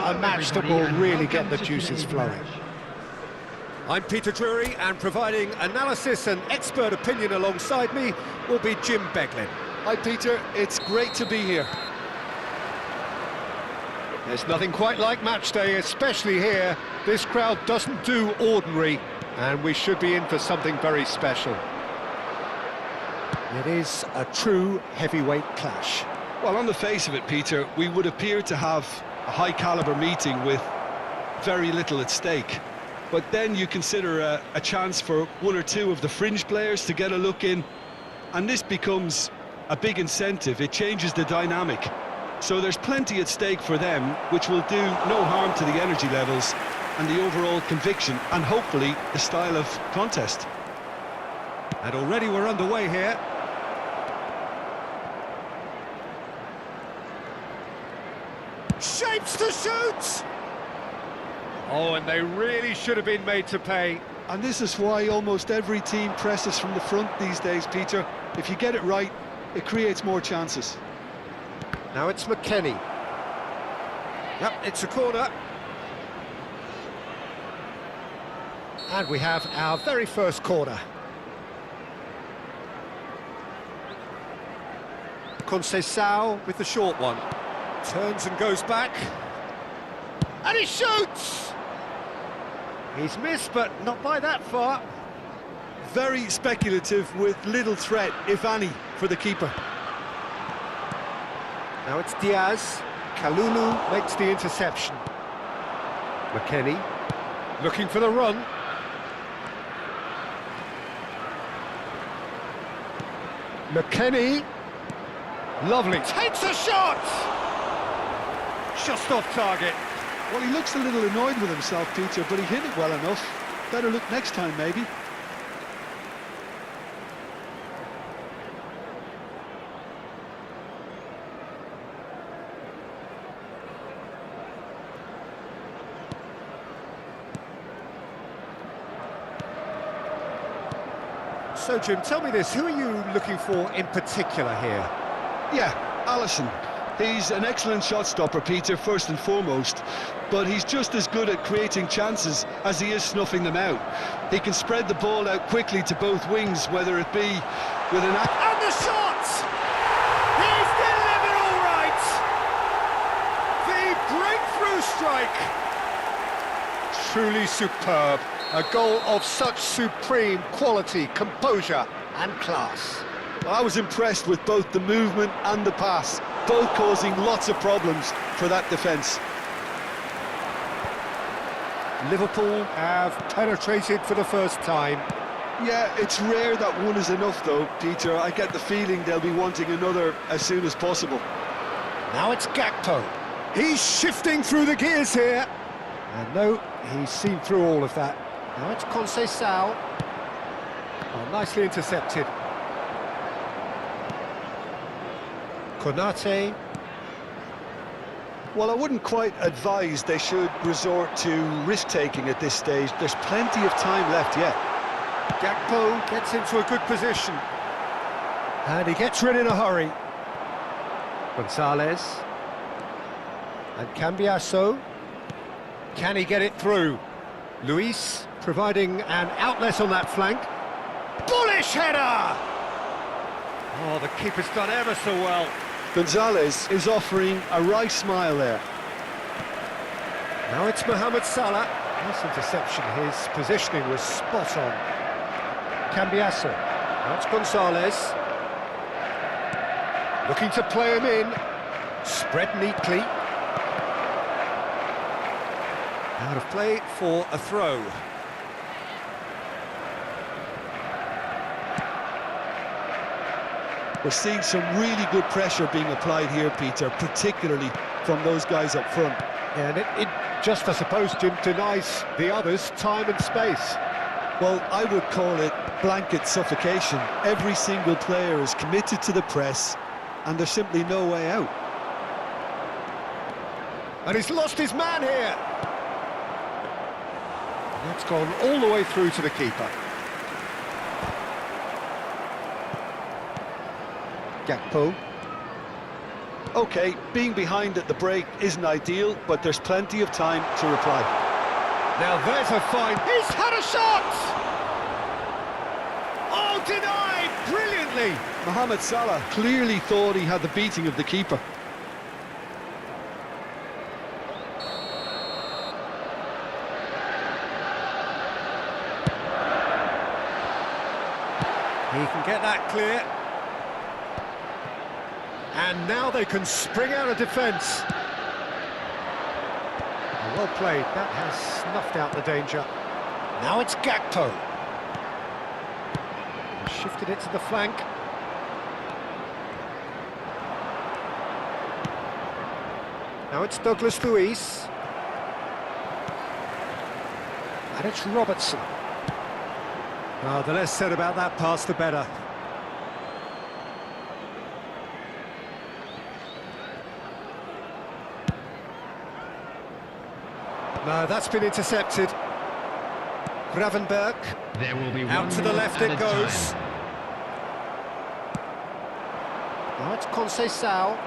a match that will really get the juices flowing. I'm Peter Drury, and providing analysis and expert opinion alongside me will be Jim Beglin. Hi Peter, it's great to be here. There's nothing quite like match day, especially here. This crowd doesn't do ordinary, and we should be in for something very special. It is a true heavyweight clash. Well, on the face of it, Peter, we would appear to have a high-caliber meeting with very little at stake. But then you consider a chance for one or two of the fringe players to get a look in, and this becomes a big incentive. It changes the dynamic. So there's plenty at stake for them, which will do no harm to the energy levels and the overall conviction, and hopefully the style of contest. And already we're underway here. Shapes to shoot! Oh, and they really should have been made to pay. And this is why almost every team presses from the front these days, Peter. If you get it right, it creates more chances. Now it's McKennie. Yep, it's a corner. And we have our very first corner. Conceição with the short one. Turns and goes back. And he shoots! He's missed, but not by that far. Very speculative with little threat, if any, for the keeper. Now it's Diaz. Kalulu makes the interception. McKennie looking for the run. McKennie. Lovely. Takes a shot! Just off target. Well, he looks a little annoyed with himself, Peter, but he hit it well enough. Better look next time, maybe. So, Jim, tell me this, who are you looking for in particular here? Yeah, Alisson. He's an excellent shot stopper, Peter, first and foremost, but he's just as good at creating chances as he is snuffing them out. He can spread the ball out quickly to both wings, whether it be with an... And the shot! He's delivered all right! The breakthrough strike! Truly superb. A goal of such supreme quality, composure and class. I was impressed with both the movement and the pass, both causing lots of problems for that defence. Liverpool have penetrated for the first time. Yeah, it's rare that one is enough though, Peter. I get the feeling they'll be wanting another as soon as possible. Now it's Gakpo. He's shifting through the gears here. And no, he's seen through all of that. Now it's Conceição. Oh, nicely intercepted. Konate. Well, I wouldn't quite advise they should resort to risk-taking at this stage. There's plenty of time left yet. Gakpo gets into a good position. And he gets rid in a hurry. Gonzalez. And Cambiasso. Can he get it through? Luis providing an outlet on that flank. Bullish header! Oh, the keeper's done ever so well. Gonzalez is offering a right smile there. Now it's Mohamed Salah. Nice interception, his positioning was spot on. Cambiasso. Now it's Gonzalez. Looking to play him in. Spread neatly. Out of play for a throw. We're seeing some really good pressure being applied here, Peter, particularly from those guys up front. Yeah, and it just, I suppose, Jim, denies the others time and space. Well, I would call it blanket suffocation. Every single player is committed to the press, and there's simply no way out. And he's lost his man here. And that's gone all the way through to the keeper. Gakpo. OK, being behind at the break isn't ideal, but there's plenty of time to reply. Now there's a fine... He's had a shot! Oh, denied brilliantly! Mohamed Salah clearly thought he had the beating of the keeper. He can get that clear. And now they can spring out of defence. Well played, that has snuffed out the danger. Now it's Gakpo. Shifted it to the flank. Now it's Douglas Luiz. And it's Robertson. Oh, the less said about that pass, the better. No, that's been intercepted. Gravenberg. There will be out to the left it goes. Now it's Conceição.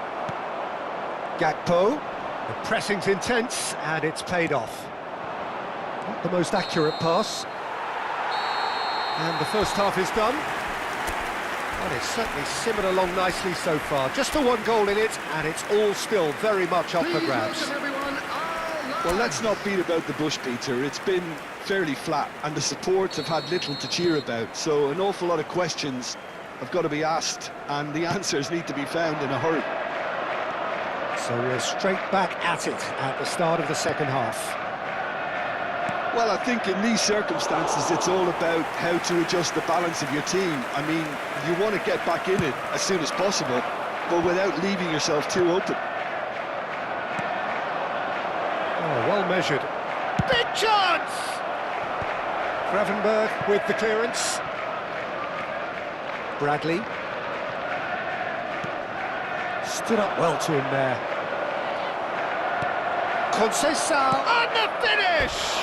Gakpo. The pressing's intense and it's paid off. Not the most accurate pass. And the first half is done. Well, it's certainly simmered along nicely so far. Just the one goal in it, and it's all still very much up for grabs. Well, let's not beat about the bush, Peter. It's been fairly flat, and the supports have had little to cheer about. So an awful lot of questions have got to be asked, and the answers need to be found in a hurry. So we're straight back at it at the start of the second half. Well, I think in these circumstances, it's all about how to adjust the balance of your team. I mean, you want to get back in it as soon as possible, but without leaving yourself too open. Oh, well measured. Big chance! Gravenberg with the clearance. Bradley. Stood up well to him there. Conceição, and the finish!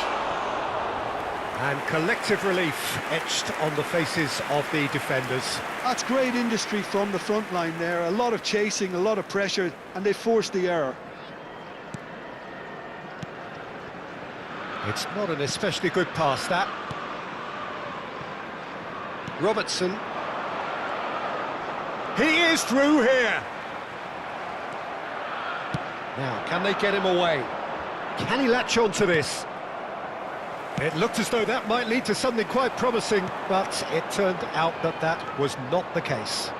And collective relief etched on the faces of the defenders. That's great industry from the front line there. A lot of chasing, a lot of pressure, and they forced the error. It's not an especially good pass, that. Robertson. He is through here. Now, can they get him away? Can he latch on to this? It looked as though that might lead to something quite promising, but it turned out that that was not the case.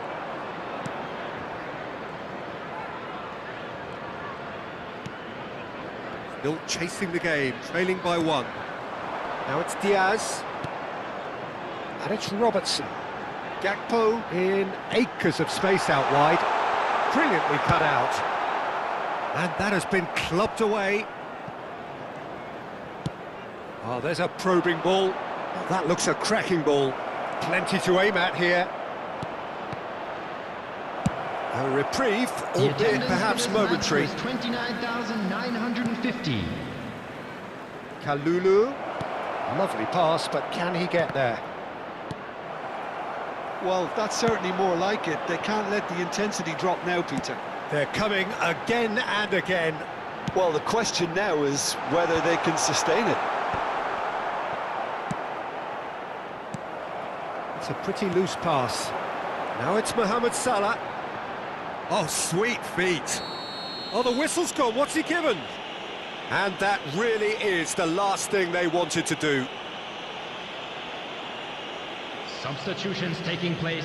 Still chasing the game, trailing by one. Now it's Diaz. And it's Robertson. Gakpo in acres of space out wide. Brilliantly cut out. And that has been clubbed away. Oh, there's a probing ball. Oh, that looks a cracking ball. Plenty to aim at here. A reprieve, albeit perhaps momentary. 29,950. Kalulu. Lovely pass, but can he get there? Well, that's certainly more like it. They can't let the intensity drop now, Peter. They're coming again and again. Well, the question now is whether they can sustain it. It's a pretty loose pass. Now it's Mohamed Salah. Oh, sweet feet. Oh, the whistle's gone. What's he given? And that really is the last thing they wanted to do. Substitutions taking place.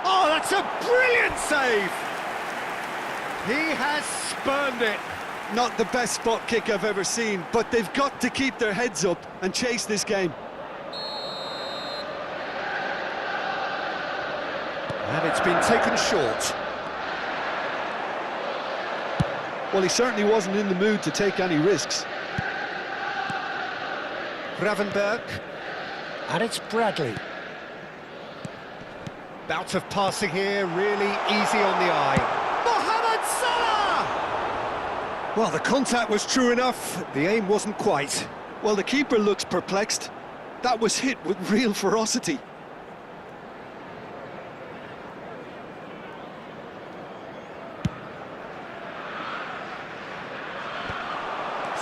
Oh, that's a brilliant save! He has spurned it. Not the best spot kick I've ever seen, but they've got to keep their heads up and chase this game. And it's been taken short. Well, he certainly wasn't in the mood to take any risks. Gravenberg. And it's Bradley. Bout of passing here, really easy on the eye. Mohamed Salah! Well, the contact was true enough, the aim wasn't quite. Well, the keeper looks perplexed. That was hit with real ferocity.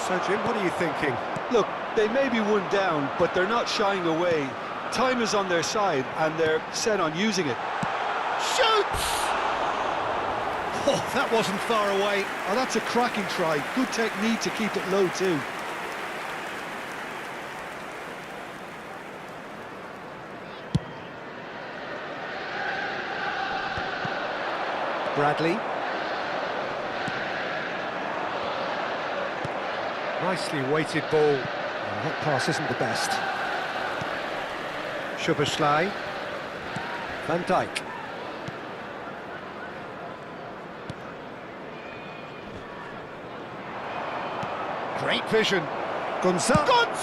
So, Jim, what are you thinking? Look, they may be one down, but they're not shying away. Time is on their side, and they're set on using it. Shoots! Oh, that wasn't far away. Oh, that's a cracking try. Good technique to keep it low, too. Bradley. Nicely weighted ball. Oh, that pass isn't the best. Szoboszlai. Van Dijk. Great vision. Gonzalez!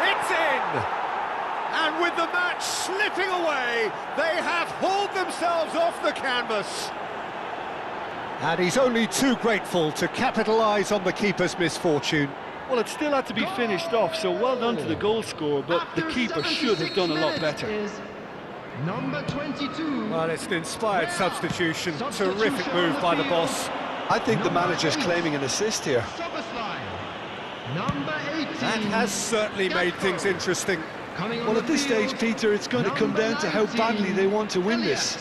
It's in! And with the match slipping away, they have hauled themselves off the canvas. And he's only too grateful to capitalise on the keeper's misfortune. Well, it still had to be finished off, so well done to the goal scorer, but the keeper should have done a lot better. Number 22. Well, it's an inspired substitution. Terrific move by the boss. I think the manager's claiming an assist here. Number 18. That has certainly made things interesting. Well, at this stage, Peter, it's going to come down to how badly they want to win this.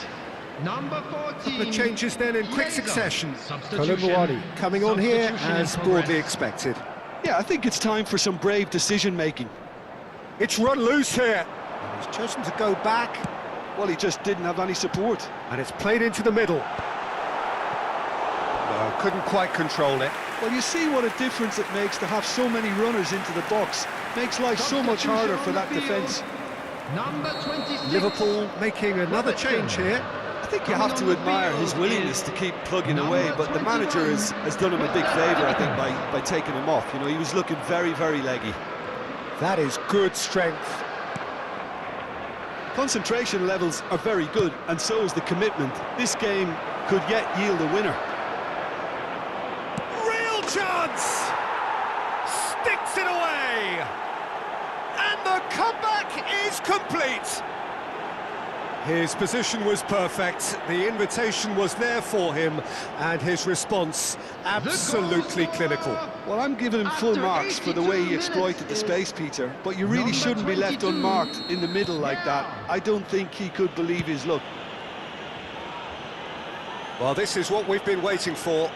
Number 14. The changes then in quick succession. Substitution. Kolomouani coming on here Substitution in as progress. broadly expected. Yeah, I think it's time for some brave decision-making. It's run loose here. And he's chosen to go back, Well, he just didn't have any support. and it's played into the middle. No, couldn't quite control it. Well, you see what a difference it makes to have so many runners into the box. Makes life so much harder for that defence. Number 26. Liverpool making another change here. I think you have to admire his willingness to keep plugging away, but the manager has done him a big favour, I think, by taking him off. You know, he was looking very, very leggy. That is good strength. Concentration levels are very good, and so is the commitment. This game could yet yield a winner. Real chance! Sticks it away! And the comeback is complete! His position was perfect, the invitation was there for him, and his response absolutely clinical. Well, I'm giving him full marks for the way he exploited the space, Peter, but you really shouldn't be left unmarked in the middle like that. I don't think he could believe his luck. Well, this is what we've been waiting for.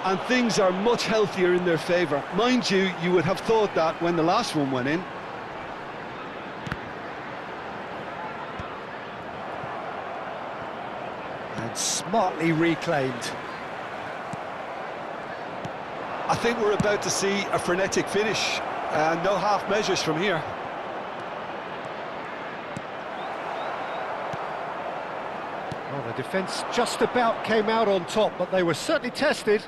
And things are much healthier in their favour. Mind you, you would have thought that when the last one went in. And smartly reclaimed. I think we're about to see a frenetic finish, and no half measures from here. Well, the defence just about came out on top, but they were certainly tested.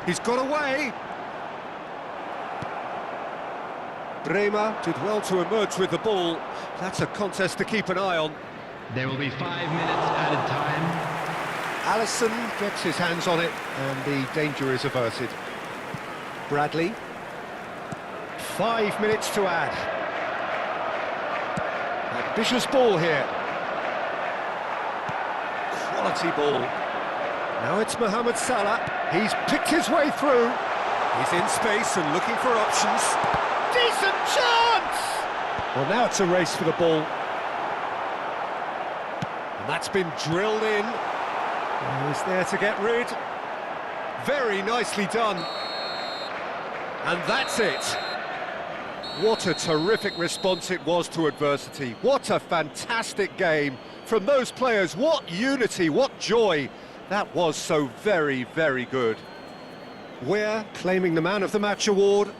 He's got away. Bremer did well to emerge with the ball. That's a contest to keep an eye on. There will be 5 minutes added time. Allison gets his hands on it, and the danger is averted. Bradley. 5 minutes to add. Ambitious ball here. Quality ball. Now it's Mohamed Salah. He's picked his way through. He's in space and looking for options. Decent chance! Well, now it's a race for the ball. And that's been drilled in. He's there to get rid. Very nicely done. And that's it. What a terrific response it was to adversity. What a fantastic game from those players. What unity, what joy. That was so very, very good. We're claiming the Man of the Match award.